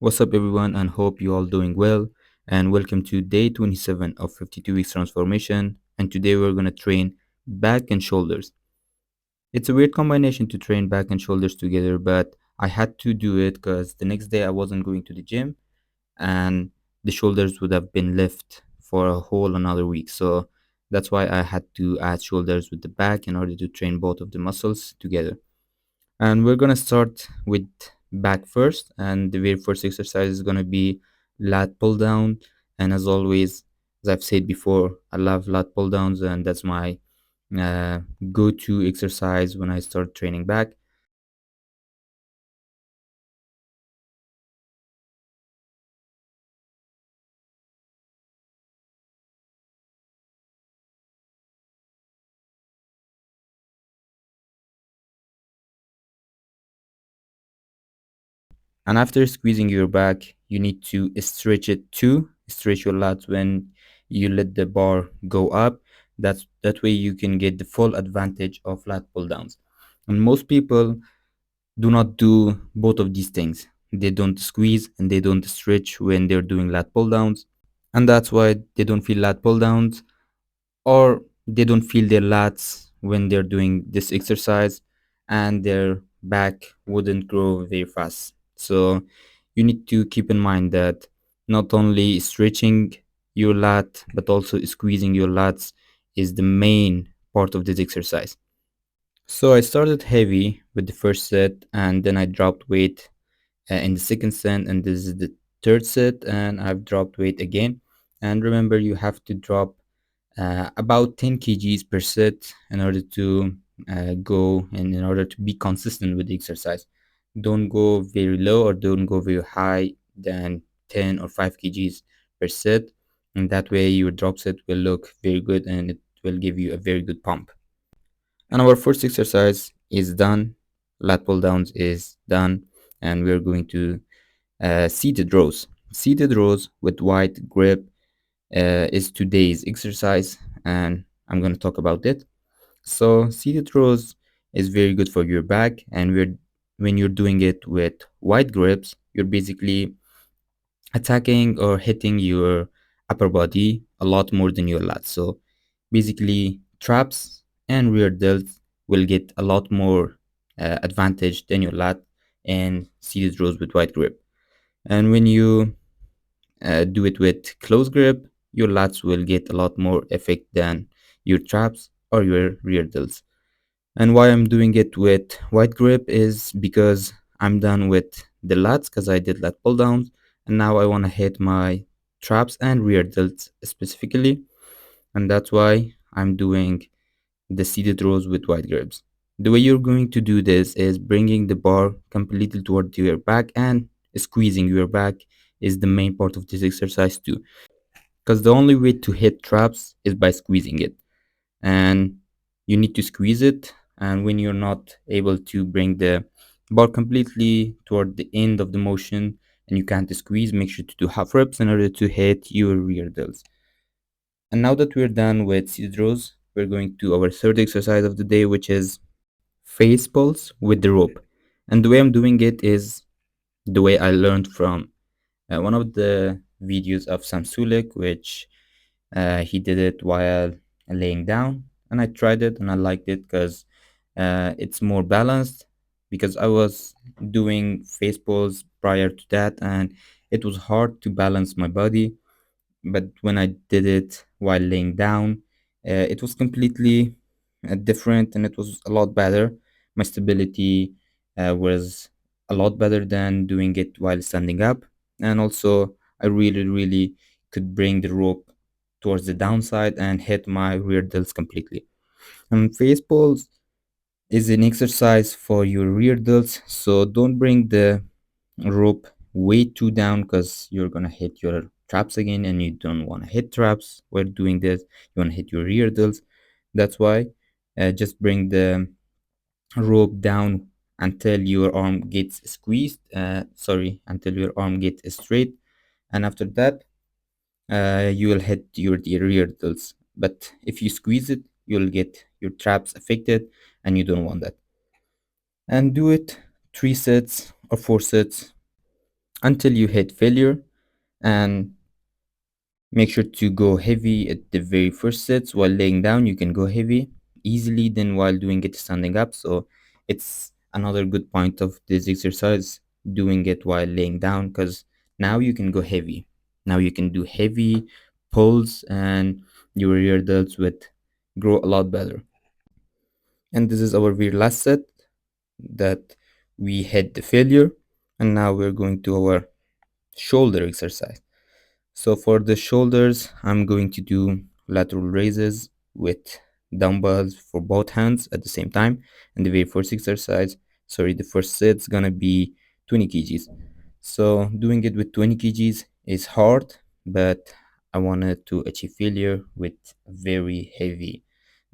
What's up, everyone, and hope you all doing well. And welcome to day 27 of 52 weeks transformation. And today we're gonna train back and shoulders. It's a weird combination to train back and shoulders together, but I had to do it because the next day I wasn't going to the gym, and the shoulders would have been left for a whole another week. So that's why I had to add shoulders with the back in order to train both of the muscles together. And we're gonna start with back first, and the very first exercise is gonna be lat pull down. And as always, as I've said before, I love lat pull downs, and that's my uh, go-to exercise when I start training back. And after squeezing your back, you need to stretch it too. Stretch your lats when you let the bar go up. That way you can get the full advantage of lat pull downs. And most people do not do both of these things. They don't squeeze and they don't stretch when they're doing lat pull downs. And that's why they don't feel lat pull downs, or they don't feel their lats when they're doing this exercise, and their back wouldn't grow very fast. So you need to keep in mind that not only stretching your lat but also squeezing your lats is the main part of this exercise. So I started heavy with the first set, and then I dropped weight in the second set, and this is the third set, and I've dropped weight again. And remember, you have to drop about 10 kgs per set in order to go and in order to be consistent with the exercise. Don't go very low or don't go very high than 10 or 5 kgs per set, and that way your drop set will look very good and it will give you a very good pump. And our first exercise is done. Lat pull downs is done, and we're going to seated rows. Seated rows with wide grip is today's exercise, and I'm going to talk about it. So, seated rows is very good for your back, and when you're doing it with wide grips, you're basically attacking or hitting your upper body a lot more than your lats. So basically, traps and rear delts will get a lot more advantage than your lat and seated rows with wide grip. And when you do it with close grip, your lats will get a lot more effect than your traps or your rear delts. And why I'm doing it with wide grip is because I'm done with the lats because I did lat pull downs, and now I want to hit my traps and rear delts specifically, and that's why I'm doing the seated rows with wide grips. The way you're going to do this is bringing the bar completely toward your back and squeezing your back is the main part of this exercise too, because the only way to hit traps is by squeezing it, and you need to squeeze it. And when you're not able to bring the bar completely toward the end of the motion and you can't squeeze, make sure to do half reps in order to hit your rear delts. And now that we're done with seated rows, we're going to our third exercise of the day, which is face pulls with the rope. And the way I'm doing it is the way I learned from one of the videos of Sam Sulek, which he did it while laying down, and I tried it and I liked it because it's more balanced. Because I was doing face pulls prior to that, and it was hard to balance my body. But when I did it while laying down, it was completely different, and it was a lot better. My stability was a lot better than doing it while standing up, and also I really could bring the rope towards the downside and hit my rear delts completely. And face pulls is an exercise for your rear delts, so don't bring the rope way too down because you're gonna hit your traps again, and you don't want to hit traps while doing this. You want to hit your rear delts. That's why just bring the rope down until your arm gets squeezed. Sorry, until your arm gets straight, and after that you will hit your rear delts. But if you squeeze it, you'll get your traps affected, and you don't want that. And do it 3 sets or 4 sets until you hit failure. And make sure to go heavy at the very first sets. While laying down, you can go heavy easily than while doing it standing up. So it's another good point of this exercise, doing it while laying down, because now you can go heavy. Now you can do heavy pulls, and your rear delts would grow a lot better. And this is our very last set that we had the failure. And now we're going to our shoulder exercise. So for the shoulders, I'm going to do lateral raises with dumbbells for both hands at the same time. And the very first exercise, sorry, the first set's gonna be 20 kgs. So doing it with 20 kgs is hard, but I wanted to achieve failure with very heavy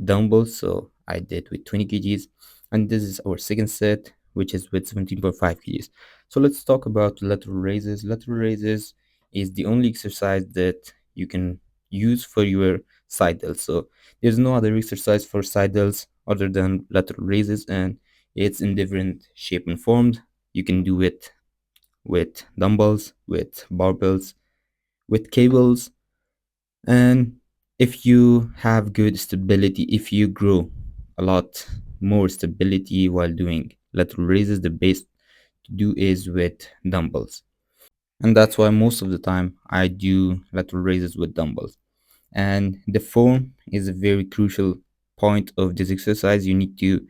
dumbbells, so I did with 20 kgs. And this is our second set, which is with 17.5 kgs. So let's talk about lateral raises. Lateral raises is the only exercise that you can use for your side delts. So there's no other exercise for side delts other than lateral raises, and it's in different shape and forms. You can do it with dumbbells, with barbells, with cables, and if you have good stability, if you grow a lot more stability while doing lateral raises, the best to do is with dumbbells. And that's why most of the time I do lateral raises with dumbbells. And the form is a very crucial point of this exercise. You need to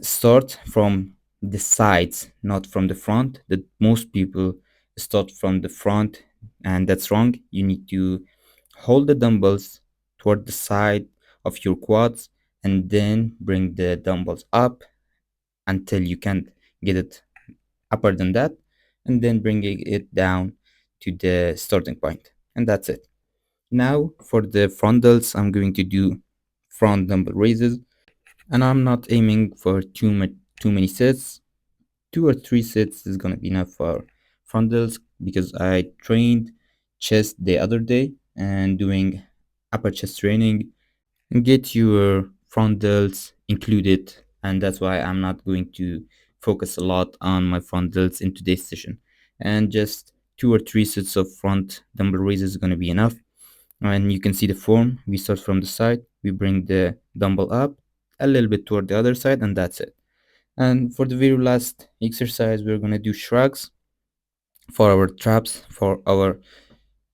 start from the sides, not from the front. That most people start from the front, and that's wrong. You need to hold the dumbbells toward the side of your quads, and then bring the dumbbells up until you can't get it upper than that, and then bringing it down to the starting point, and that's it. Now for the front delts, I'm going to do front dumbbell raises, and I'm not aiming for too many sets. 2 or 3 sets is gonna be enough for front delts, because I trained chest the other day and doing upper chest training, and get your front delts included, and that's why I'm not going to focus a lot on my front delts in today's session. And just 2 or 3 sets of front dumbbell raises is gonna be enough. And you can see the form. We start from the side, we bring the dumbbell up a little bit toward the other side, and that's it. And for the very last exercise, we're gonna do shrugs for our traps, for our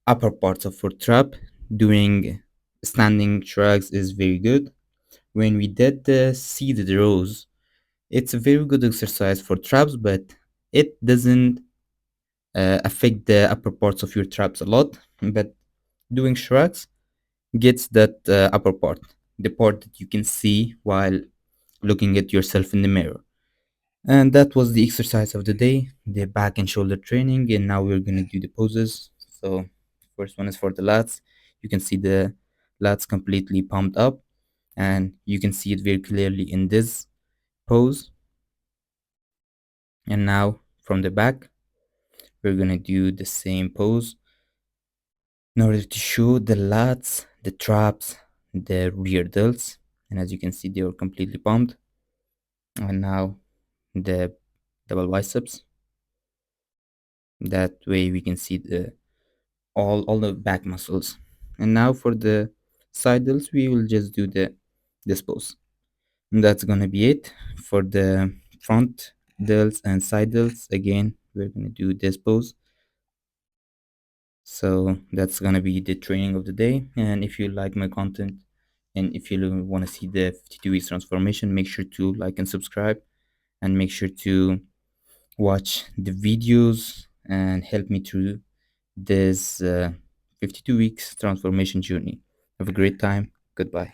upper parts of our trap. Doing standing shrugs is very good. When we did the seated rows, it's a very good exercise for traps, but it doesn't affect the upper parts of your traps a lot. But doing shrugs gets that upper part, the part that you can see while looking at yourself in the mirror. And that was the exercise of the day, the back and shoulder training. And now we're gonna do the poses. So first one is for the lats. You can see the lats completely pumped up, and you can see it very clearly in this pose. And now from the back, we're gonna do the same pose in order to show the lats, the traps, the rear delts. And as you can see, they are completely pumped. And now the double biceps. That way we can see the all the back muscles. And now for the side delts, we will just do this pose. And that's gonna be it for the front delts and side delts. Again, we're gonna do this pose. So that's gonna be the training of the day. And if you like my content, and if you want to see the 52 weeks transformation, make sure to like and subscribe, and make sure to watch the videos and help me through this 52 weeks transformation journey. Have a great time. Goodbye.